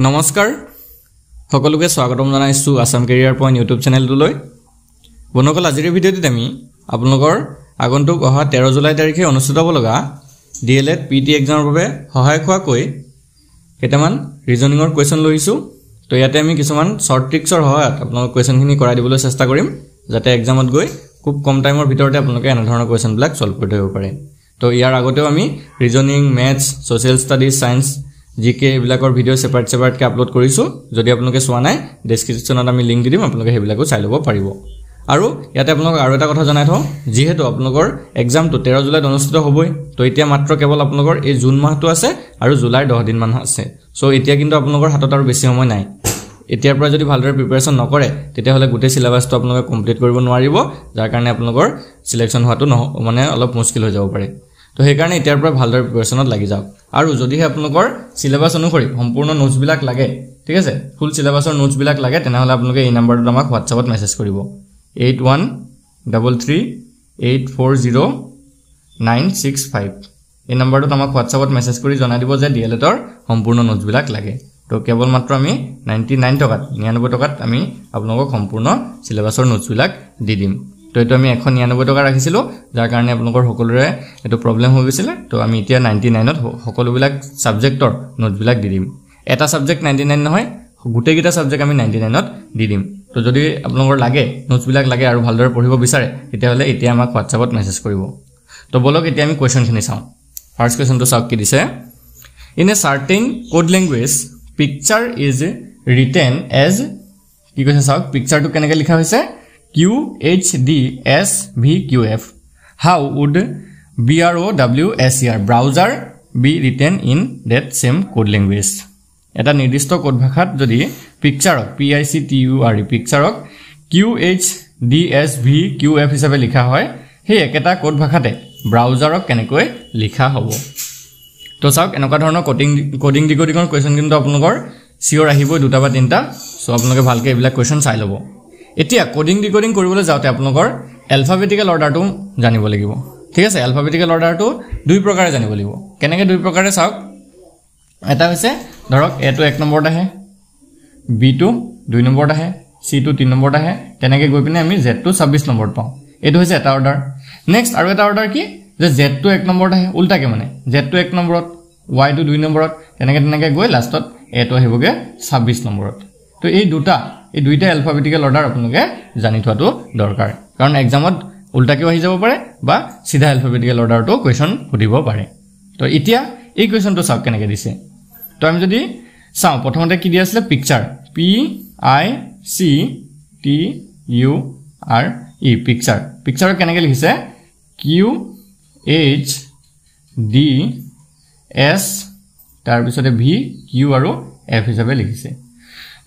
নমস্কাৰ সকলোকে স্বাগতম জনাইছো আসাম কেৰিয়াৰ পইণ্ট ইউটিউব চেনেলটোলৈ বনকল আজিৰ ভিডিঅ'টোত আমি আপোনালোকৰ আগন্তুক অহা 13 জুলাই তাৰিখে অনুষ্ঠিত হ'ব লগা ডিএলএড পিটি এক্সামৰ বাবে সহায়ক হোৱাকৈ কেইটামান ৰিজনিংৰ কোৱেশ্চন লৈছো তো ইয়াতে আমি কিছুমান শৰ্ট ট্ৰিক্সৰ সহায়ত আপোনালোকক কোৱেশ্চনখিনি কৰাই দিবলৈ চেষ্টা কৰিম যাতে এক্সামত গৈ খুব কম টাইমৰ ভিতৰতে আপোনালোকে এনে ধৰণৰ কোৱেশ্চনবিলাক সলভ কৰি দিব পাৰে তো ইয়াৰ আগতেও আমি reasoning maths social studies science জিকে এবিলাকৰ ভিডিও সেপাৰেট কে আপলোড কৰিছো যদি আপোনালোকে চোৱা নাই ডেসক্ৰিপচনত আমি লিংক দি দিম আপোনালোকে হেবিলাকো চাই ল'ব পাৰিব আৰু ইয়াতে আপোনালোকক আৰু এটা কথা জনাই থওঁ যিহেতু আপোনালোকৰ এক্সামটো 13 জুলাইত অনুষ্ঠিত হ'বই তো এতিয়া মাত্ৰ কেৱল আপোনালোকৰ এই জুন মাহটো আছে আৰু জুলাইৰ 10 দিন মান আছে সো এতিয়া কিন্তু আপোনালোকৰ হাতত আৰু বেছি সময় নাই এতিয়াৰ পৰা যদি ভালদৰে প্ৰিপাৰেচন নকৰে তেতিয়া হলে গোটেই সিলেবাসটো আপোনালোকে কমপ্লিট কৰিব নোৱাৰিব যাৰ কাৰণে আপোনালোকৰ সিলেকশন হোৱাটো মানে অলপ মুশকিল হৈ যাব পাৰে তো সেই কাৰণে এতিয়াৰ পৰা ভালদৰে প্ৰিপাৰেচনত লাগি যাওক আৰু যদিহে আপোনালোকৰ সিলেবাস অনুসৰি সম্পূৰ্ণ নোটছ বিলাক লাগে ঠিক আছে ফুল সিলেবাসৰ নোটছ বিলাক লাগে তেনেহলে আপোনালোকে এই নম্বৰটো আমাক WhatsAppত মেছেজ কৰিব 8133840965 এই নম্বৰটো আমাক WhatsAppত মেছেজ কৰি জনাই দিব যে ডিএলএডৰ সম্পূৰ্ণ নোটছ বিলাক লাগে তো কেৱল মাত্ৰ আমি 99 টকাত 99 টকাত আমি আপোনালোকক সম্পূৰ্ণ সিলেবাসৰ নোটছ বিলাক দি দিম তো এটো আমি 199 টকা ৰাখিছিলো যাৰ কাৰণে আপোনালোকৰ সকলোৰে এটো প্ৰবলেম হৈ গৈছিল তো আমি এতিয়া 99 ত সকলোবিলাক সাবজেক্টৰ নোটছ বিলাক দি দিম এটা সাবজেক্ট 99 নহয় গুটেকিটা সাবজেক্ট আমি 99 ত দি দিম তো যদি আপোনালোকৰ লাগে নোটছ বিলাক লাগে আৰু ভালদৰে পঢ়িব বিচাৰে তেতিয়া হলে এতিয়া আমাক WhatsAppত মেছেজ কৰিব তো বলক এতিয়া আমি কোৱেশ্চনখিনি চাওঁ ফাৰ্স্ট কোৱেশ্চনটো চাওক কি দিছে in a certain code language picture is written as কি কৈছে চাওক পিকচাৰটো কেনেকৈ লিখা হৈছে QHDSVQF. How would BROWSER browser be written in that same code language? এটা নিৰ্দিষ্ট কোড ভাষাত যদি পিকচাৰক PICTURE পিকচাৰক QHDSVQF হিচাপে লিখা হয় সেই একেটা কোড ভাষাতে ব্ৰাউজাৰক কেনেকৈ লিখা হ'ব তো চাওক এনেকুৱা ধৰণৰ কোডিং ডিকোডিংৰ কোৱেশ্চন কিন্তু আপোনালোকৰ সিওৰ আহিবই দুটা বা তিনটা সো আপোনালোকে ভালকৈ এইবিলাক কোৱেশ্চন চাই ল'ব এতিয়া কোডিং ডিকোডিং কৰিবলৈ যাওতে আপোনালোকৰ এলফাবেটিক্যাল অৰ্ডাৰটো জানিব লাগিব ঠিক আছে এলফাবেটিক্যাল অৰ্ডাৰটো দুই প্ৰকাৰে জানিব লাগিব কেনেকৈ দুই প্ৰকাৰে চাওক এটা হৈছে ধৰক A টো 1 নম্বৰত আহে B টো 2 নম্বৰত আহে C টো 3 নম্বৰত আহে তেনেকৈ গৈ পিনে আমি Z টো 26 নম্বৰত পাওঁ এটো হৈছে এটা অৰ্ডাৰ নেক্সট আৰু এটা অৰ্ডাৰ কি যে Z টো 1 নম্বৰত আহে উল্টাকে মানে Z টো 1 নম্বৰত Y টো 2 নম্বৰত তেনেকৈ গৈ লাষ্টত A টো আহিবগে 26 নম্বৰত তো এই দুইটা এলফাবেটিক্যাল অৰ্ডাৰ আপোনালোকে জানি থোৱাটো দৰকাৰ কাৰণ এক্সামত উল্টাকেও আহি যাব পাৰে বা সিধা এলফাবেটিক্যাল অৰ্ডাৰটো কোৱেশ্চন সুধিব পাৰে তো এতিয়া এই কোৱেশ্চনটো চাওক কেনেকৈ দিছে তো আমি যদি চাও প্ৰথমতে কি দি আছিল পিকচাৰ PICTURE পিকচাৰ কেনেকৈ লিখিছে QHDS তাৰ পিছতে VQ আৰু F হিচাপে লিখিছে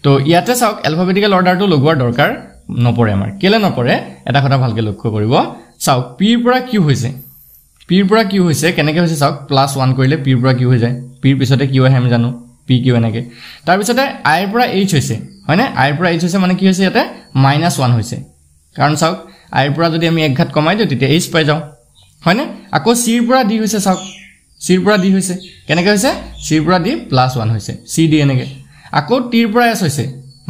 তো ইয়াতে চাওক এলফাবেটিক্যাল অৰ্ডাৰটো লগোৱাৰ দৰকাৰ নপৰে আমাৰ কেলে নপৰে এটা কথা ভালকৈ লক্ষ্য কৰিব চাওক P ৰ পৰা Q হৈছে কেনেকৈ হৈছে চাওক +1 কৰিলে P ৰ পৰা Q হৈ যায় P ৰ পিছতে Q আহে আমি জানো PQ এনেকৈ তাৰ পিছতে I ৰ পৰা H হৈছে হয়নে I ৰ পৰা H হৈছে মানে কি হৈছে ইয়াতে -1 হৈছে কাৰণ চাওক I ৰ পৰা যদি আমি এক ঘাত কমাই দিও তেতিয়া H পাই যাও হয়নে আকৌ C ৰ পৰা D হৈছে চাওক C ৰ পৰা D হৈছে কেনেকৈ হৈছে C ৰ পৰা D +1 হৈছে CD এনেকৈ আকৌ T ৰ পৰা S হৈছে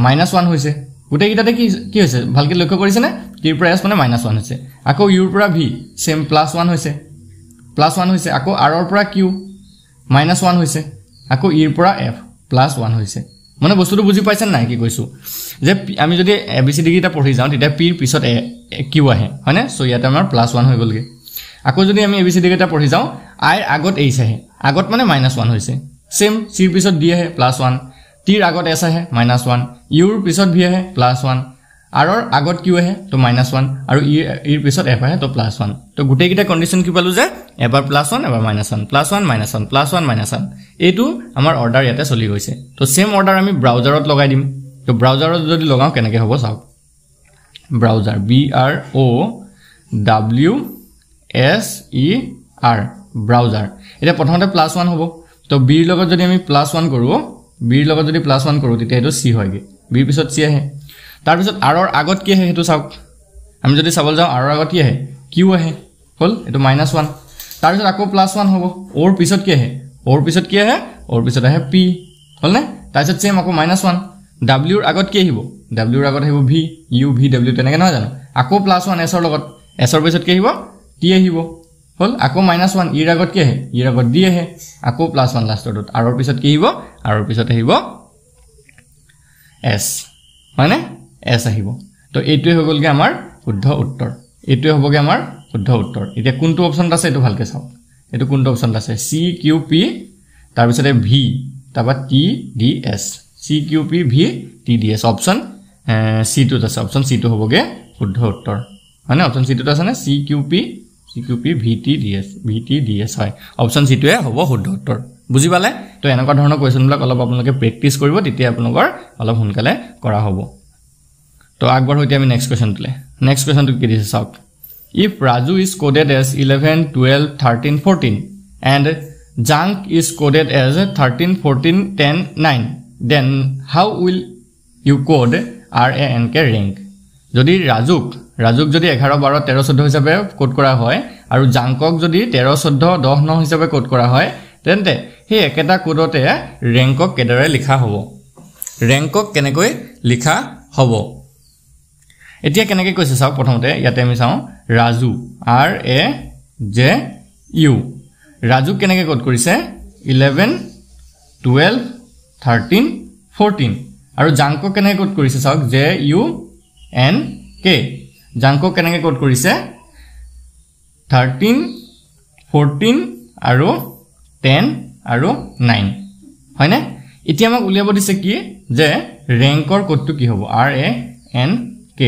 -1 হৈছে গুটেই কিটাতে কি হৈছে ভালকৈ লক্ষ্য কৰিছে না T ৰ পৰা S মানে -1 হৈছে আকৌ U ৰ পৰা V সেম +1 হৈছে আকৌ R ৰ পৰা Q -1 হৈছে আকৌ E ৰ পৰা F +1 হৈছে মানে বস্তুটো বুজি পাইছেন নাই কি কৈছো যে আমি যদি ABCD কিটা পঢ়ি যাও তেতিয়া P ৰ পিছত Q আহে হয়নে সো ইয়াতে আমাৰ +1 হৈ গলগে আকৌ যদি আমি ABCD কিটা পঢ়ি যাও I ৰ আগত H আহে আগত মানে -1 হৈছে সেম C ৰ পিছত D আহে +1 T ৰ আগত S আহে -1 U ৰ পিছত V আহে +1 R ৰ আগত Q আহে তো -1 আৰু E ৰ পিছত F আহে তো +1 তো গুটেই কিটা কন্ডিশন কি পালো যে এবাৰ +1 এবাৰ -1 +1 এইটো আমাৰ অৰ্ডাৰ ইয়াতে চলি গৈছে তো সেম অৰ্ডাৰ আমি ব্ৰাউজাৰত লগাই দিম তো ব্ৰাউজাৰত যদি লগাও কেনেকৈ হ'ব চাওক ব্ৰাউজাৰ BROWSER ব্ৰাউজাৰ এটা প্ৰথমতে +1 হ'ব তো B ৰ লগত যদি আমি +1 কৰো B ৰ লগত যদি +1 কৰো তেতিয়া এটো C হয়গে B ৰ পিছত C আহে তাৰ পিছত R ৰ আগত কি আহে হেতু চাওক আমি যদি চাবল যাও R ৰ আগত কি আহে Q আহে হল এটো -1 তাৰ পিছত আকৌ +1 হ'ব ওৰ পিছত কি আহে ওৰ পিছত আহে P হল না তাৰপিছত সেম আকৌ -1 w ৰ আগত কি আহিব w ৰ আগত আহিব v u v w তেনেকৈ নহয় জানো আকৌ +1 s ৰ লগত s ৰ পিছত কি আহিব t আহিব হল আকৌ -1 ই ৰ আগত কি আহে ই ৰ আগত d আহে আকৌ +1 লাষ্টৰটোত r ৰ পিছত কি আহিব r ৰ পিছত আহিব s মানে s আহিব তো এইটোই হৈ গলগে আমাৰ শুদ্ধ উত্তৰ এইটোই হবগে আমাৰ শুদ্ধ উত্তৰ এতিয়া কোনটো অপচন আছে এটো ভালকে চাওক এটো কোনটো অপচন আছে c q p তাৰ পিছতে v তাবা t d s c q p v t d s option c টো আছে অপচন c টো হবগে শুদ্ধ উত্তৰ মানে অপচন c টো আছে না c q p v t d s হয় অপচন c টোৱে হ'ব শুদ্ধ উত্তৰ বুজি পালে তো এনেকুৱা ধৰণৰ কোৱেশ্চনবিলাক অলপ আপোনালোকে প্ৰেক্টিস কৰিব তেতিয়া আপোনালোকৰ অলপ সোনকালে কৰা হ'ব তো আগবাৰ হইতে আমি নেক্সট কোৱেশ্চন টো কি দিছে চাওক if Raju is coded as 11 12 13 14 and Jank is coded as 13 14 10 9 then how will you code RANK rank যদি ৰাজুক যদি 11 12 13 14 হিচাপে কোড কৰা হয় আৰু জাংকক যদি 13 14 10 9 হিচাপে কোড কৰা হয় তেন্তে হে একেটা কোডতে ৰেংকক কেদৰে লিখা হ'ব ৰেংকক কেনেকৈ লিখা হ'ব এতিয়া কেনেকৈ কৈছে চাওক প্ৰথমতে ইয়াতে আমি চাও Raju R A J U Raju কেনেকৈ কোড কৰিছে 11 12 13 14 আৰু জাংকক কেনেকৈ কোড কৰিছে চাওক J U N K জাংকক কেনেকৈ কোড কৰিছে 13 14 আৰু 10 আৰু 9 হয়নে এতিয়া আমাক উলিয়াব দিছে কি যে ৰেংকৰ কোডটো কি হ'ব R A N K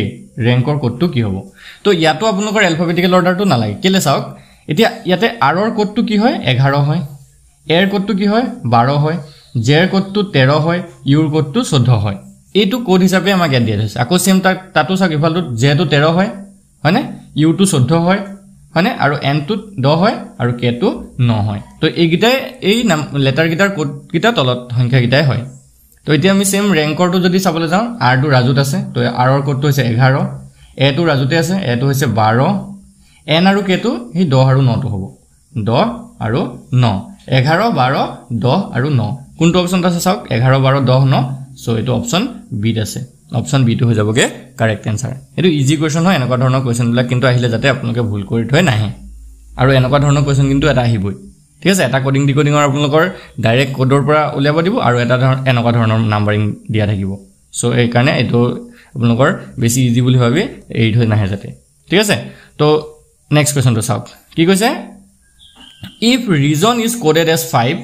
ৰেংকৰ কোডটো কি হ'ব তো ইয়াতো আপোনালোকৰ এলফাবেটিক্যাল অৰ্ডাৰটো নালাগে কেলে চাওক এতিয়া ইয়াতে r ৰ কোডটো কি হয় 11 হয় a ৰ কোডটো কি হয় 12 হয় j ৰ কোডটো 13 হয় u ৰ কোডটো 14 হয় এইটো কোড হিচাপে আমাক ইয়াত দিয়া হৈছে আকৌ সেম তাতো চাওক ইফালটো j টো 13 হয় হয়নে u টো 14 হয় হয়নে আৰু n টো 10 হয় আৰু k টো 9 হয় তো এইগিটাই এই লেটাৰ গিটাৰ কোড গিটা তলত সংখ্যা গিটাই হয় তো এতিয়া আমি সেম ৰেংকৰটো যদি চাবলৈ যাও r টো ৰাজুত আছে তো r ৰ কোডটো হৈছে 11 a টো ৰাজুতে আছে a টো হৈছে 12 n আৰু k টো হি 10 আৰু 9 টো হ'ব 10 আৰু 9 11 12 10 আৰু 9 কোনটো অপচন আছে চাওক 11 12 10 9 সো এটো অপচন বি আছে অপচন বি টো হৈ যাবগে কারেক্ট আনসার এটো ইজি কোৱেশ্চন হয় এনেকুৱা ধৰণৰ কোৱেশ্চনবিলাক কিন্তু আহিলে যাতে আপোনালোকে ভুল কৰি থৈ নাহে আৰু এনেকুৱা ধৰণৰ কোৱেশ্চন কিন্তু এটা আহিবই ঠিক আছে এটা কোডিং ডিকোডিংৰ আপোনালোকৰ ডাইৰেক্ট কোডৰ পৰা উলিয়াব দিব আৰু এটা এনেকুৱা ধৰণৰ নাম্বাৰিং দিয়া থাকিব সো এই কাৰণে এটো আপোনালোকৰ বেছি ইজি বুলি ভাবি এই থৈ নাহে যাতে ঠিক আছে তো নেক্সট কোৱেশ্চন তো চাওক কি কৈছে if reason is coded as 5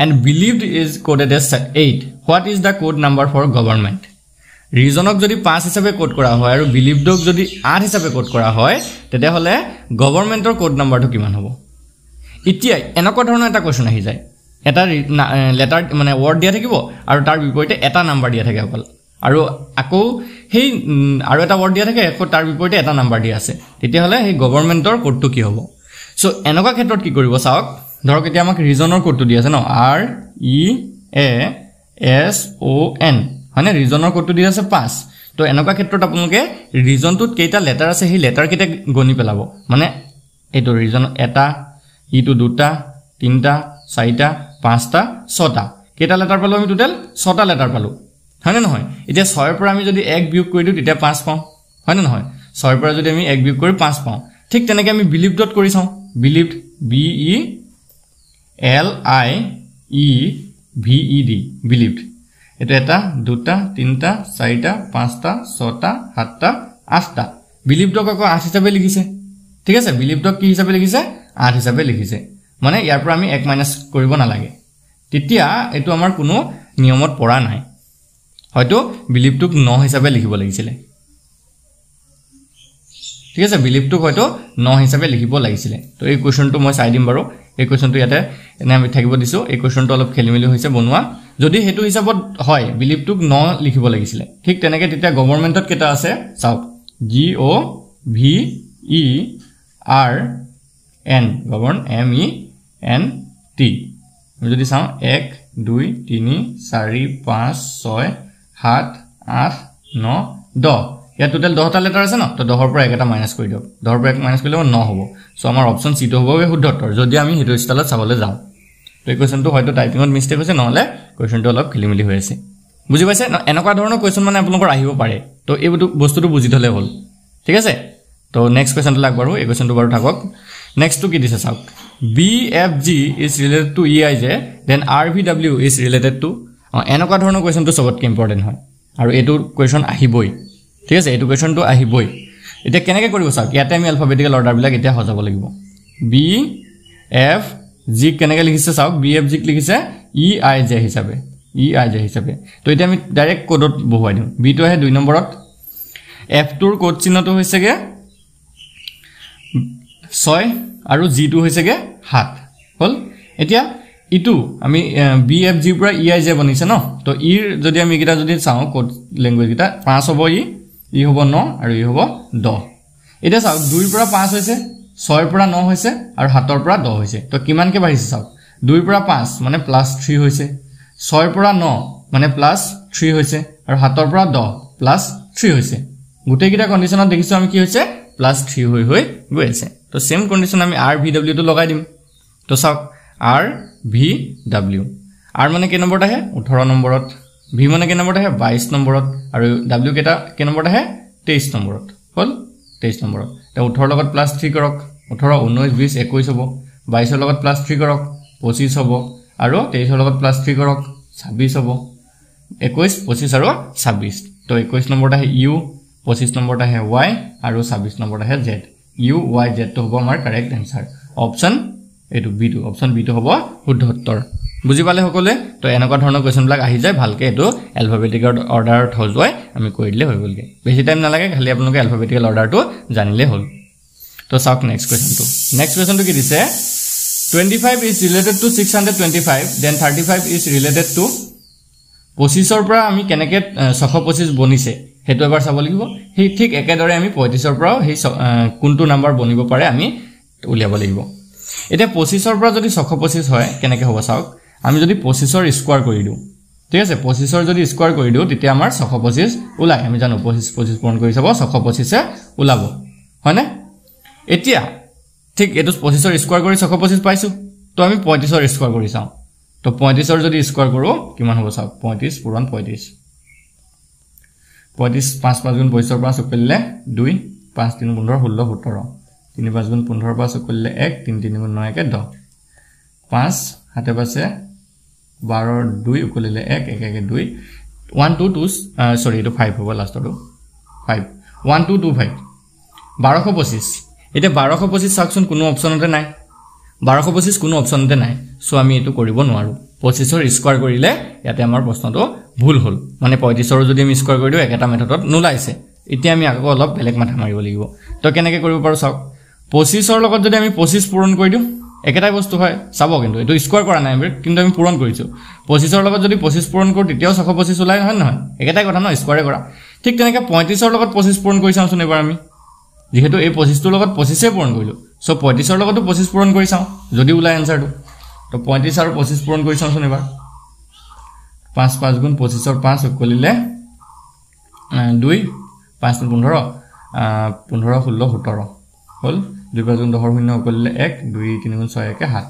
and believed is coded as 8 what is the code number for government reasonক যদি 5 হিচাপে কোড কৰা হয় আৰু বিলিভডক যদি 8 হিচাপে কোড কৰা হয় তেতে হলে গভৰ্নমেন্টৰ কোড নাম্বাৰটো কিমান হ'ব এতিয়া এনেকুৱা ধৰণৰ এটা কোৱেশ্চন আহি যায় এটা লেটাৰ মানে ওয়াৰ্ড দিয়া থাকিব আৰু তাৰ বিপৰীতে এটা নাম্বাৰ দিয়া থাকে অকল আৰু আকৌ হেই আৰু এটা ওয়াৰ্ড দিয়া থাকে আকৌ তাৰ বিপৰীতে এটা নাম্বাৰ দিয়া আছে তেতিয়া হলে হেই গভৰ্নমেন্টৰ কোডটো কি হ'ব সো এনেকুৱা ক্ষেত্ৰত কি কৰিব চাওক ধৰক এতিয়া আমাক ৰিজনৰ কোডটো দি আছে ন R E A S O N মানে ৰিজনৰ কোডটো দি আছে 5 তো এনেকুৱা ক্ষেত্ৰত আপোনালোকে ৰিজনটোত কেইটা লেটাৰ আছে সেই লেটাৰ কেইটা গনি পেলাব মানে এইটো ৰিজন এটা ইটো দুটা তিনটা চাৰিটা পাঁচটা ছটা কেইটা লেটাৰ পালো আমি টোটাল 6টা লেটাৰ পালো হয়নে নহয় এতিয়া 6 ৰ পৰা আমি যদি 1 বিয়োগ কৰি দিও তেতিয়া 5 পাওঁ হয়নে নহয় 6 ৰ পৰা যদি আমি 1 বিয়োগ কৰি 5 পাওঁ ঠিক তেনেকৈ আমি বিলিভ ডট কৰি চাও believed B E L I E V E D believed এটা এটা দুটা তিনটা চাৰিটা পাঁচটা ছটা সাতটা আঠটা believed ক 8 হিচাপে লিখিছে ঠিক আছে believed কি হিচাপে লিখিছে 8 হিচাপে লিখিছে মানে ইয়াৰ পৰা আমি 1 মাইনাস কৰিব নালাগে তেতিয়া এটো আমাৰ কোনো নিয়মত পৰা নাই হয়তো believed 9 হিচাপে লিখিব লাগিছিল ঠিক আছে believed হয়তো 9 হিচাপে লিখিব লাগিছিল তো এই কোৱেশ্চনটো মই চাই দিম বাৰু এই কোৱেশ্চনটো ইয়াতে এনে আমি থাকিব দিছো এই কোৱেশ্চনটো অলপ খেলিমেলি হৈছে বনোৱা যদি হেতু হিচাপত হয় believed 9 লিখিব লাগিছিল ঠিক তেনেকৈ তেতিয়া গভৰ্নমেন্টত কেটা আছে চাওক G O V E R N গভৰ্ন M E N T যদি চাও 1 2 3 4 5 6 7 8 9 10 या टोटल 10টা লেটাৰ আছে ন তো 10ৰ পৰা একটা মাইনাস কৰি দিও 10ৰ পৰা 1 মাইনাস কৰিলে 9 হ'ব সো আমাৰ অপচন সি টো হ'ব শুদ্ধ উত্তৰ যদি আমি হেতু ষ্টাইলত চাবলৈ যাও তো এই কোৱেশ্যনটো হয়তো টাইপিঙত মিষ্টেক হৈছে নহলে কোৱেশ্যনটো অলপ খেলিমেলি হৈ আছে বুজি পাইছে এনেকুৱা ধৰণৰ কোৱেশ্যন মানে আপোনালোকৰ আহিব পাৰে তো এই বস্তুটো বুজি থলে হ'ল ঠিক আছে তো নেক্সট কোৱেশ্যনটো লাগবাৰো এই কোৱেশ্যনটো বাৰু থাকক নেক্সটটো কি দিছে চাওক BFG is related to EIJ then RVW is related to এনেকুৱা ধৰণৰ কোৱেশ্যনটো সবতকৈ ইম্পৰ্টেন্ট হয় আৰু এইটো কোৱেশ্যন আহিবই ঠিক আছে এইটো কোৱেশ্যনটো আহিবই এতিয়া কেনেকৈ কৰিব চাওক ইয়াতে আমি এলফাবেটিক্যাল অৰ্ডাৰ বিলাক এতিয়া সজাব লাগিব BFG কেনেকৈ লিখিছে চাওক BFG লিখিছে EIJ হিচাপে তো এতিয়া আমি ডাইৰেক্ট কোডত বহুৱাই দিম বি টো আহে 2 নম্বৰত F টোৰ কোড চিহ্নটো হৈছেগে 6 আৰু G টো হৈছেগে 7 হল এতিয়া ইটো আমি BFG পৰা EIJ বনিছে ন তো ইৰ যদি আমি কিটা যদি চাও কোড ল্যাঙ্গুৱেজ কিটা 5 হ'ব ই হ'ব 9 আৰু ই হ'ব 10 এটা চাওক 2 পৰা 5 হৈছে 6 পৰা 9 হৈছে আৰু 7 পৰা 10 হৈছে তো কিমান কে বাঢ়িছে চাওক 2 পৰা 5 মানে +3 হৈছে 6 পৰা 9 মানে +3 হৈছে আৰু 7 পৰা 10 +3 হৈছে গুটেই কিটা কন্ডিশনত দেখিছো আমি কি হৈছে +3 হৈ গৈ আছে তো সেম কন্ডিশন আমি RVW টো লগাই দিম তো চাওক RVW R মানে কি নম্বৰত আহে 18 নম্বৰত V মানে কি নম্বৰত আহে 22 নম্বৰত আৰু W কেটা কি নম্বৰত আহে 23 নম্বৰত হল 23 নম্বৰত তে 18 লগত +3 কৰক 18 19 20 21 হ'ব 22 লগত +3 কৰক 25 হ'ব আৰু 23 লগত +3 কৰক 26 হ'ব 21 25 আৰু 26 তো 21 নম্বৰত আহে U 25 নম্বৰত আহে Y আৰু 26 নম্বৰত আহে Z U Y Z তো হ'ব আমাৰ কাৰেক্ট আনসাৰ অপচন এটো বি টো অপচন বি টো হ'ব শুদ্ধ উত্তৰ বুজি পালে সকলে তো এনেকুৱা ধৰণৰ কোৱেশ্যন বিলাক আহি যায় ভালকে এটো এলফাবেটিক্যাল অৰ্ডাৰত হজয় আমি কৈ দিলে হৈ গলগে বেছি টাইম নালাগে খালি আপোনালোকে এলফাবেটিক্যাল অৰ্ডাৰটো জানিলে হ'ল তো চাওক নেক্সট কোৱেশ্যনটো কি দিছে 25 is related to 625 then 35 is related to 25 ৰ পৰা আমি কেনেকে 625 বনিছে হেতু এবাৰ চাব লাগিব হে ঠিক একেদৰে আমি 35 ৰ পৰা হে কোনটো নাম্বাৰ বনিব পাৰে আমি উলিয়াব লাগিব এটা 25 ৰ পৰা যদি 625 হয় কেনেকে হ'ব চাওক আমি যদি 25 ৰ স্কয়াৰ কৰি দিও ঠিক আছে 25 ৰ যদি স্কয়াৰ কৰি দিও তেতিয়া আমাৰ 625 ওলাই আমি জানো 25 পূৰণ কৰি চাব 625 এ ওলাব হয়নে এতিয়া ঠিক এটো 25 ৰ স্কয়াৰ কৰি 625 পাইছো তো আমি 35 ৰ স্কয়াৰ কৰি চাও তো 35 ৰ যদি স্কয়াৰ কৰো কিমান হ'ব চাওক 35 পূৰণ 35 35 5 5 গুণ 25 ৰ পৰা সকলে 2 5 3 15 16 17 3 5 গুণ 15 পৰা সকলে 1 3 3 গুণ 9 1 10 5 হাতে পাছে 12 2 উকলিলে 1 1 1 2 1 2 2 সৰি এটো 5 হ'ব লাষ্টটো 5 1 2 2 5 1225 এটা 1225 সাকশন কোনো অপচনতে নাই 1225 কোনো অপচনতে নাই সো আমি এটো কৰিব নোৱাৰো 25 ৰ স্কয়াৰ কৰিলে ইয়াতে আমাৰ প্ৰশ্নটো ভুল হ'ল মানে 35 ৰ যদি আমি স্কয়াৰ কৰি দিও একটা মেথডত নুলাইছে এতিয়া আমি আকৌ অলপ বেলেগ মাথা মাৰিব লাগিব তো কেনেকৈ কৰিব পাৰো চাওক 25 ৰ লগত যদি আমি 25 পূৰণ কৰি দিও একেটাই বস্তু হয় চাব কিন্তু এটো স্কয়াৰ কৰা নাই কিন্তু আমি পূৰণ কৰিছো 25 ৰ লগত যদি 25 পূৰণ কৰো তেতিয়াও 625 ওলাই নহয় একেটাই কথা ন স্কয়াৰে কৰা ঠিক তেনেকৈ 35 ৰ লগত 25 পূৰণ কৰি চাওঁচোন এবাৰ আমি যেহেতু এই 25 ৰ লগত 25 এ পূৰণ কৰিলো সো 35 ৰ লগতো 25 পূৰণ কৰি চাও যদি ওলাই আনসাৰটো তো 35 আৰু 25 পূৰণ কৰি চাওঁচোন এবাৰ 5 5 গুণ 25 ৰ 5 উকলিলে 2 5 15 15 16 17 হল 2 5 গুণ 10 শূন্য উকলিলে 1 2 3 গুণ 6 1 7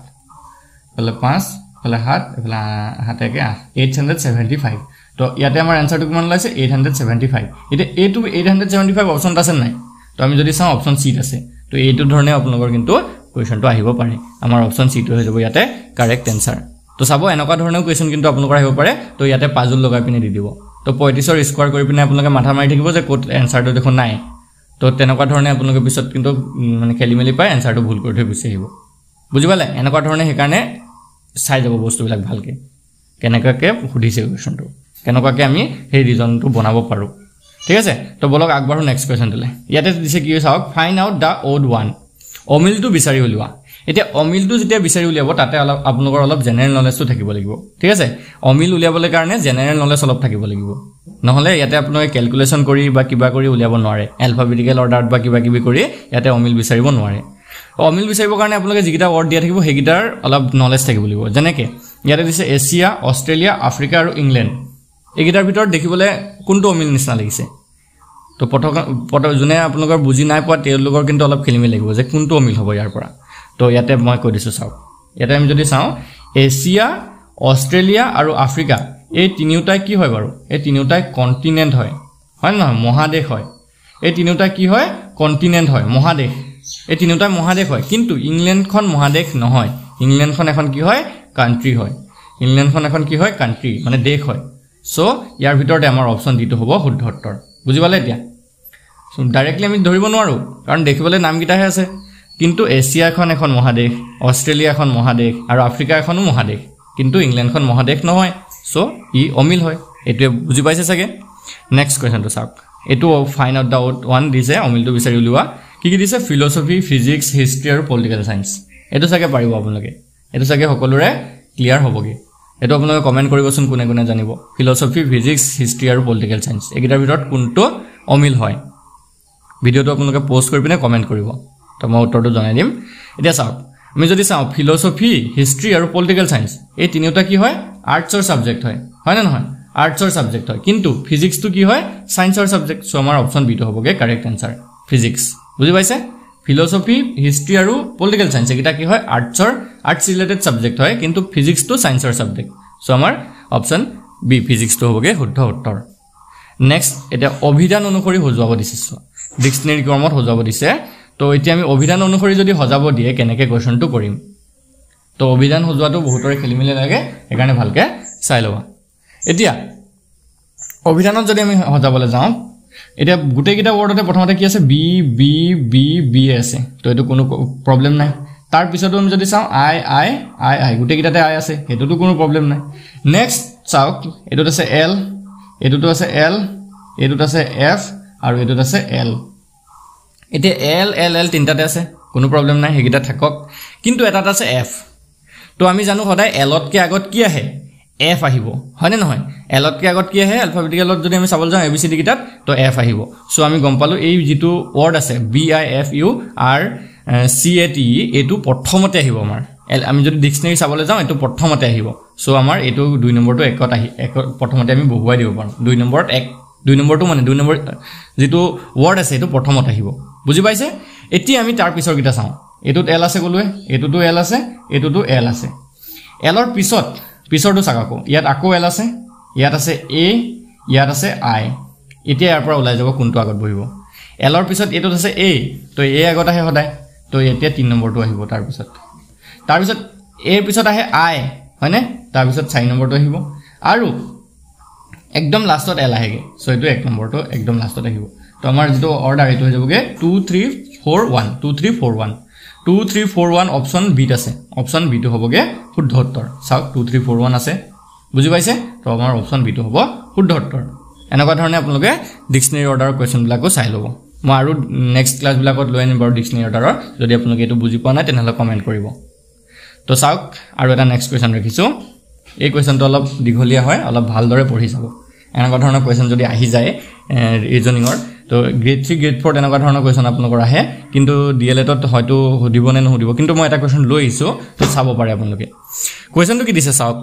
হলে 5 হলে 7 এফালে 7 1 875 তো ইয়াতে আমাৰ আনসাৰটো কিমান ওলাইছে 875 এটা এ টু 875 অপচন আছে নাই তো আমি যদি চাও অপচন সি আছে তো এইটো ধৰণে আপোনালোকৰ কিন্তু কোৱেশ্যনটো আহিব পাৰে আমাৰ অপচন সি টো হৈ যাব ইয়াতে কাৰেক্ট আনসাৰ তো চাব এনেকুৱা ধৰণৰ কোৱেশ্যন কিন্তু আপোনালোকৰ আহিব পাৰে তো ইয়াতে পাজল লগাই পিনে দি দিব তো 35 ৰ স্কয়াৰ কৰি পিনে আপোনালোকে মাথা মাৰি থাকিব যে কোড আনসাৰটো দেখোন নাই তো তেনেকুৱা ধৰণে আপোনালোকে পিছত কিন্তু মানে খেলিমেলি পায় আনসাৰটো ভুল কৰি থৈ গুচি আহিব বুজি পালে এনেকুৱা ধৰণে হেকাৰণে চাই যাব বস্তুবিলাক ভালকে কেনেকাকে সুধিছে কোৱেশ্যনটো কেনেকাকে আমি সেই ৰিজনটো বনাব পাৰো ঠিক আছে তো বলক আগবাঢ়ো নেক্সট কোৱেশ্যনটোলে ইয়াতে দিছে কি চাওক find out the odd one অমিলটো বিচাৰি উলিওৱা এতিয়া অমিলটো যেতিয়া বিচাৰি উলিয়াব তাতে অলপ আপোনালোকৰ অলপ জেনাৰেল নলেজটো থাকিব লাগিব ঠিক আছে অমিল উলিয়াবলৈ কাৰণে জেনাৰেল নলেজ অলপ থাকিব লাগিব নহলে ইয়াতে আপোনালোকে ক্যালকুলেশন কৰি বা কিবা কৰি উলিয়াব নোৱাৰে এলফাবেটিক্যাল অৰ্ডাৰত বা কিবা কিবি কৰি ইয়াতে অমিল বিচাৰিব নোৱাৰে অমিল বিচাৰিবৰ কাৰণে আপোনালোকে যিকিটা ৱৰ্ড দিয়া থাকিব হেগিটাৰ অলপ নলেজ থাকিব লাগিব যেনেকে ইয়াতে দিছে এছিয়া অষ্ট্ৰেলিয়া আফ্ৰিকা আৰু ইংল্যান্ড এগিটাৰ ভিতৰত দেখিবলৈ কোনটো অমিল নিচিনা লাগিছে তো পট জুনে আপোনালোকৰ বুজি নাই পোৱা তেওঁলোকৰ কিন্তু অলপ খেলিমেলি লাগিব যে কোনটো অমিল হ'ব ইয়াৰ পৰা তো ইয়াতে মই কৈ দিছো চাওক ইয়াতে আমি যদি চাও এছিয়া অষ্ট্ৰেলিয়া আৰু আফ্ৰিকা এই তিনিওটাই কি হয় বাৰু এই তিনিওটাই কন্টিনেন্ট হয় হয় না মহাদেশ হয় এই তিনিওটা কি হয় কন্টিনেন্ট হয় মহাদেশ এই তিনিওটা মহাদেশ হয় কিন্তু ইংল্যান্ডখন মহাদেশ নহয় ইংল্যান্ডখন এখন কি হয় কান্ট্ৰি হয় ইংল্যান্ডখন এখন কি হয় কান্ট্ৰি মানে দেশ হয় সো ইয়াৰ ভিতৰতে আমাৰ অপচন ডিটো হ'ব শুদ্ধ উত্তৰ বুজি পালে এতিয়া সো ডাইৰেক্টলি আমি ধৰিব নোৱাৰো কাৰণ দেখিবলৈ নামকিটাহে আছে কিন্তু এছিয়া এখন মহাদেশ অষ্ট্ৰেলিয়া এখন মহাদেশ আৰু আফ্ৰিকা এখনো মহাদেশ কিন্তু ইংল্যান্ডখন মহাদেশ নহয় সো ই অমিল হয় এটো বুজি পাইছে চাগে নেক্সট কোৱেশ্চনটো চাওক এটো ফাইন আউট দা ওৱান দিছে অমিলটো বিচাৰি উলিওৱা কি দিছে ফিলসফি ফিজিক্স হিষ্ট্ৰি আৰু পলিটিকেল সায়েন্স এটো চাগে পাৰিব আপোনালোকে এটো চাগে সকলোৰে ক্লিয়াৰ হ'বগে এটো আপোনালোকে কমেন্ট কৰিবচোন কোনে কোনে জানিব ফিলসফি ফিজিক্স হিষ্ট্ৰি আৰু পলিটিকেল সায়েন্স একিটাৰ ভিতৰত কোনটো অমিল হয় ভিডিওটো আপোনালোকে পোষ্ট কৰি পিনে কমেন্ট কৰিব তো মই উত্তৰটো জনাই দিম এতিয়া চাওক আমি যদি চাও ফিলসফি হিষ্ট্ৰি আৰু পলিটিকেল সায়েন্স এই তিনিটা কি হয় আৰ্টছৰ সাবজেক্ট হয় হয় না নহয় আৰ্টছৰ সাবজেক্ট হয় কিন্তু ফিজিক্সটো কি হয় সায়েন্সৰ সাবজেক্ট সো আমাৰ অপচন বি টো হ'বগে কাৰেক্ট আনসাৰ ফিজিক্স বুজি পাইছে ফিলসফি হিষ্ট্ৰি আৰু পলিটিকেল সায়েন্স এটা কি হয় আৰ্টছ ৰিলেটেড সাবজেক্ট হয় কিন্তু ফিজিক্সটো সায়েন্সৰ সাবজেক্ট সো আমাৰ অপচন বি ফিজিক্সটো হ'বগে শুদ্ধ উত্তৰ নেক্সট এটা অভিধান অনুসৰি সজাব দিছে ডিকশনাৰী ক্ৰমত সজাব দিছে তো এতিয়া আমি অভিধান অনুসৰি যদি সজাব দিয়ে কেনেকৈ কোৱেশ্চনটো কৰিম তো অভিধান সজোৱাটো বহুতৰে খেলিমেলি লাগে একাৰণে ভালকে চাই লবা এতিয়া অভিধানত যদি আমি সজাবলৈ যাওঁ এটা গুটেকিটা ওয়ার্ডতে প্রথমতে কি আছে বি বি বি বি আছে তো এটো কোনো প্রবলেম নাই তার পিছতো আমি যদি চাও আই আই আই আই গুটেকিটাতে আই আছে এটোতো কোনো প্রবলেম নাই নেক্সট চাও এটোত আছে এল এটোতো আছে এল এটোত আছে এফ আৰু এটোত আছে এল এতে এল এল এল তিনটাতে আছে কোনো প্রবলেম নাই হেগিটা থাকক কিন্তু এটাত আছে এফ তো আমি জানো সদায় এলতকে আগত কি আহে এফ আহিব হয়নে নহয় এলতকে আগত কি আহে অ্যালফাবেটিক্যালত যদি আমি চাবল যাও এবিসিডি কিটাত তো এফ আহিব সো আমি গম পালো এই যেটো ওয়ার্ড আছে B I F U R C A T এটো প্ৰথমতে আহিব আমাৰ আমি যদি ডিকশনাৰী চাবলে যাও এটো প্ৰথমতে আহিব সো আমাৰ এটো 2 নম্বৰটো একত আহি প্ৰথমতে আমি বহুৱাই দিব পাৰো 2 নম্বৰত 2 নম্বৰটো মানে 2 নম্বৰ যেটো ওয়াৰ্ড আছে এটো প্ৰথমতে আহিব বুজি পাইছে এটি আমি তাৰ পিছৰ কিটা চাও এটোত এল আছে গলুৱে এটোতো এল আছে এটোতো এল আছে এলৰ পিছৰটো চাকাকো ইয়াত আকো এল আছে ইয়াত আছে এ ইয়াত আছে আই এতিয়া ইয়াৰ পৰা ওলাই যাব কোনটো আগত বহিব এলৰ পিছত এটোত আছে এ তো এ আগত আহে সদায় তো এতিয়া 3 নম্বৰটো আহিব তাৰ পিছত এ পিছত আহে আই হয়নে তাৰ পিছত 4 নম্বৰটো আহিব আৰু একদম লাষ্টত এল আহেগে সো এটো 1 নম্বৰটো একদম লাষ্টত আহিব তো আমাৰ যেটো অৰ্ডাৰ এটো হৈ যাবগে 2 3 4 1 2 3 4 1 2 3 4 1 অপশন বি আছে অপশন বি টো হ'বগে শুদ্ধ উত্তৰ চাওক 2 3 4 1 আছে বুজি পাইছে তো আমাৰ অপশন বি টো হ'ব শুদ্ধ উত্তৰ এনেকুৱা ধৰণে আপোনালোকে ডিকশনাৰী অৰ্ডাৰৰ কোৱেশ্চন বিলাকো চাই লব মই আৰু নেক্সট ক্লাস বিলাকত লৈ আনিম বাৰু ডিকশনাৰী অৰ্ডাৰৰ যদি আপোনালোকে এটো বুজি পোৱা নাই তেনেহলে কমেন্ট কৰিব তো চাওক আৰু এটা নেক্সট কোৱেশ্চন ৰাখিছো এই কোৱেশ্চনটো অলপ দীঘলীয়া হয় অলপ ভালদৰে পঢ়ি চাব এনেকুৱা ধৰণৰ কোৱেশ্চন যদি আহি যায় ৰিজনিংৰ তো গ্ৰেড 3 গ্ৰেড 4 এনেকুৱা ধৰণৰ কোৱেশ্চন আপোনালোকৰ আহে কিন্তু ডিএলএটত হয়তো হদিব নে নহদিব কিন্তু মই এটা কোৱেশ্চন লৈ আহিছো তো চাব পাৰে আপোনালোকে কোৱেশ্চনটো কি দিছে চাওক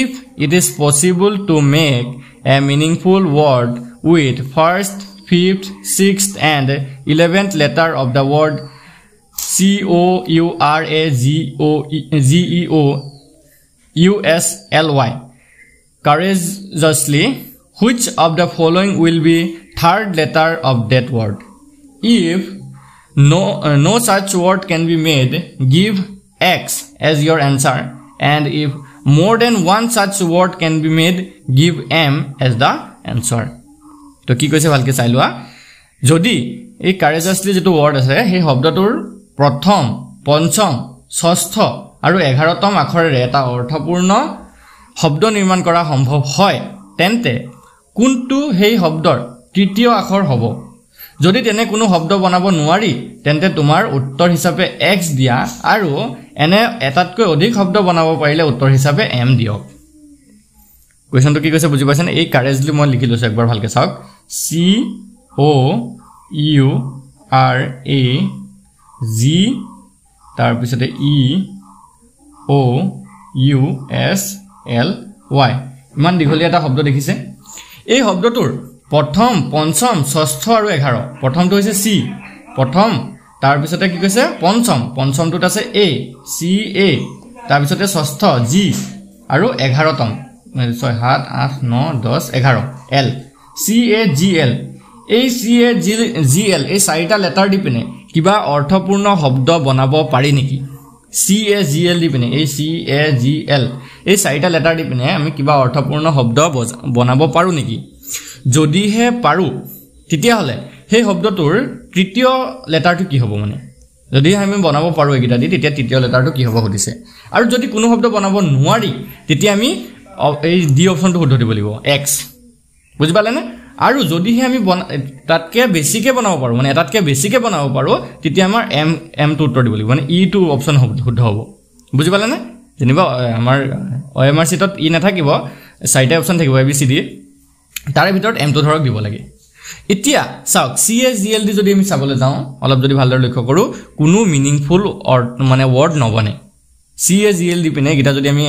if it is possible to make a meaningful word with first fifth sixth and 11th letter of the word COURAGEOUSLY courageously which of the following will be third letter of that word if no such word can be made give X as your answer and if more than one such word can be made give M as the answer to কি কৈছে ভালকে চাই লোৱা যদি এই courageously যেটো word আছে সেই শব্দটোৰ প্ৰথম পঞ্চম ষষ্ঠ আৰু 11তম আখৰেৰে এটা অৰ্থপূৰ্ণ শব্দ নিৰ্মাণ কৰা সম্ভৱ হয় তেন্তে কোনটো সেই শব্দৰ তৃতীয় আখৰ হ'ব যদি তেনে কোনো শব্দ বনাব নোৱাৰি তেন্তে তোমাৰ উত্তৰ হিচাপে x দিয়া আৰু এনে এটাতকৈ অধিক শব্দ বনাব পাৰিলে উত্তৰ হিচাপে m দিয়ক কোৱেশ্চনটো কি কৈছে বুজি পাইছেনে এই কাৰেজলি মই লিখি লৈছো একবাৰ ভালকে চাওক C O U R A G তাৰ পিছতে E O U S L Y ইমান দীঘলীয়া এটা শব্দ দেখিছে এই শব্দটোৰ প্ৰথম পঞ্চম ষষ্ঠ আৰু 11 প্ৰথমটো হৈছে C প্ৰথম তাৰ পিছতে কি কৈছে পঞ্চমটোত আছে A C A তাৰপিছতে ষষ্ঠ জি আৰু 11তম 6 7 8 9 10 11 এল CAGL এই CAGL এই চাৰিটা লেটাৰ দি পিনে কিবা অৰ্থপূৰ্ণ শব্দ বনাব পাৰি নেকি CAGL দি পিনে এই CAGL এই চাৰিটা লেটাৰ দি পিনে আমি কিবা অৰ্থপূৰ্ণ শব্দ বনাব পাৰো নেকি যদিহে পাৰো তেতিয়া হলে সেই শব্দটোৰ তৃতীয় লেটাৰটো কি হ'ব মানে যদি আমি বনাব পাৰো একিটা দি তেতিয়া তৃতীয় লেটাৰটো কি হ'ব হদিছে আৰু যদি কোনো শব্দ বনাব নোৱাৰি তেতিয়া আমি এই ডি অপচনটো শুদ্ধ দিব লাগিব x বুজি পালেনে আৰু যদিহে আমি তাতকে বেছিকে বনাব পাৰো মানে এটাতকে বেছিকে বনাব পাৰো তেতিয়া আমাৰ m টো উত্তৰ দিব লাগিব মানে e টো অপচন শুদ্ধ হ'ব বুজি পালেনে যেনিবা আমাৰ OMR চিটত ই নাথাকিব চাৰিটা অপচন থাকিব a b c d তাৰে ভিতৰত m টো ধৰক দিব লাগে এতিয়া চাওক CAGL দি যদি আমি চাবলৈ যাওঁ অলপ যদি ভালদৰে লক্ষ্য কৰো কোনো মিনিংফুল মানে ওয়ার্ড নবনে CAGL দি পিনে গিটা যদি আমি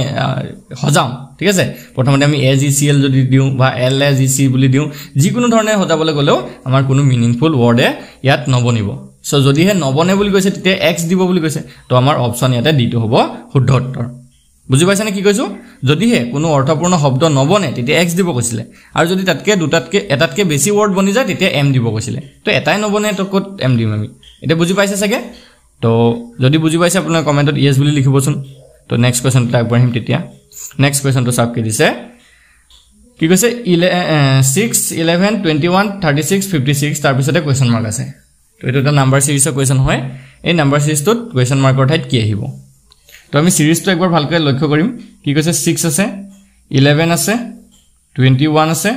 হজাম ঠিক আছে প্ৰথমতে আমি AGCL যদি দিও বা LAGC বুলি দিও যিকোনো ধৰণে হজাবলৈ গলেও আমাৰ কোনো মিনিংফুল ওয়ার্ডে ইয়াত নবনিব সো যদিহে নবনে বুলি কৈছে তেতিয়া x দিব বুলি কৈছে তো আমাৰ অপচন ইয়াতে ডি টো হ'ব শুদ্ধ উত্তৰ বুজি পাইছানে কি কৈছো যদিহে কোনো অৰ্থপূৰ্ণ শব্দ নবনে তেতিয়া x দিব কৈছিলে আৰু যদি তাতকে দুটাতকে এটাতকে বেছি ওয়ার্ড বনি যায় তেতিয়া m দিব কৈছিলে তো এটাই নবনে তো কত m দিম আমি এটা বুজি পাইছে চাগে তো যদি বুজি পাইছে আপোনাৰ কমেন্টত yes বুলি লিখিবচোন তো নেক্সট কোৱেশ্চন টা আগবাঢ়িম তেতিয়া নেক্সট কোৱেশ্চন টো সাব কি দিছে কি কৈছে 6 11 21 36 56 তাৰ পিছতে কোৱেশ্চন মাৰ্ক আছে তো এটা নাম্বাৰ সিৰিজৰ কোৱেশ্চন হয় এই নাম্বাৰ সিৰিজটোত কোৱেশ্চন মাৰ্কৰ ঠাইত কি আহিব তো আমি সিৰিজটো একবাৰ ভালকৈ লক্ষ্য কৰিম কি কৈছে 6 আছে 11 আছে 21 আছে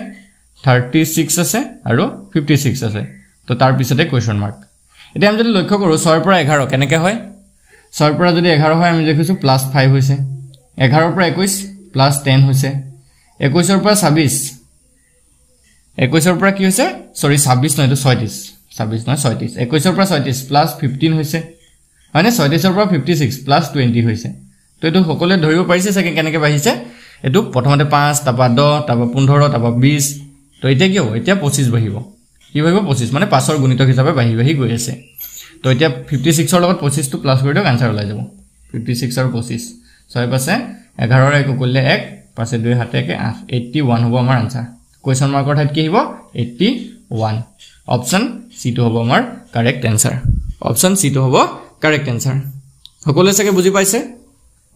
36 আছে আৰু 56 আছে তো তাৰ পিছতে কোৱেশ্চন মাৰ্ক এটা আমি যদি লক্ষ্য কৰো 6 পৰা 11 কেনেকৈ হয় 6 পৰা যদি 11 হয় আমি দেখিছো +5 হৈছে 11 পৰা 21 +10 হৈছে 21 ৰ পৰা 26 21 ৰ পৰা কি হৈছে সৰি 26 নহয় তো 36 26 নহয় 36 21 ৰ পৰা 36 +15 হৈছে মানে 36 ৰ পৰা 56 +20 হৈছে তো এটো সকলোৱে ধৰিব পাৰিছে চাগে কেনেকৈ বাঢ়িছে এটো প্ৰথমতে 5 তাৰপা 10 তাৰপা 15 তাৰপা 20 তো এতিয়া কি হ'ব এতিয়া 25 বাঢ়িব কি ভাবিব 25 মানে 5 ৰ গুণিতক হিচাপে বাঢ়ি গৈ আছে তো এতিয়া 56 ৰ লগত 25 টো প্লাস কৰি দিও आंसर ওলাই যাব 56 আৰু 25 6 পাছে 11 ৰ এক কৰিলে 1 পাছে 2 হাতে 8 81 হ'ব আমাৰ आंसर কোৱেশ্চন মাৰ্কৰ ঠাইত কি হ'ব 81 অপচন সি টো হ'ব আমাৰ কাৰেক্ট आंसर অপচন সি টো হ'ব কাৰেক্ট आंसर সকলোৱে চাগে বুজি পাইছে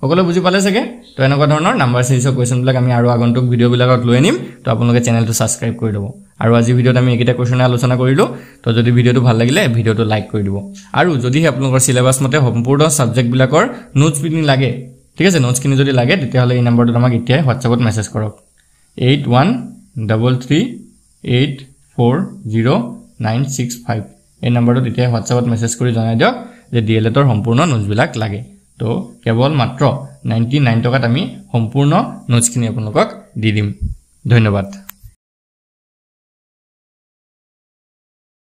সকলোৱে বুজি পালে চাগে তো এনেকুৱা ধৰণৰ নাম্বাৰ সিৰিজৰ কোৱেশ্চন বিলাক আমি আৰু আগন্তুক ভিডিও বিলাকত লৈ আনিম তো আপোনালোকে চেনেলটো সাবস্ক্ৰাইব কৰি দিব আৰু আজি ভিডিওত আমি একিটা কোৱেশ্চন আলোচনা কৰিলো তো যদি ভিডিওটো ভাল লাগিলে ভিডিওটো লাইক কৰি দিব আৰু যদি আপোনালোকৰ সিলেবাস মতে সম্পূৰ্ণ সাবজেক্ট বিলাকৰ নোটছ পিনি লাগে ঠিক আছে নোটছ কিনি যদি লাগে তেতিয়া হলে এই নম্বৰটো আমাক এতিয়া WhatsAppত মেছেজ কৰক 8133840965 এই নম্বৰটো এতিয়া WhatsAppত মেছেজ কৰি জনাই দিয়ক যে DLED ৰ সম্পূৰ্ণ নোটছ বিলাক লাগে তো কেৱল মাত্ৰ 99 টকাত আমি সম্পূৰ্ণ নোটছ কিনি আপোনালোকক দি দিম ধন্যবাদ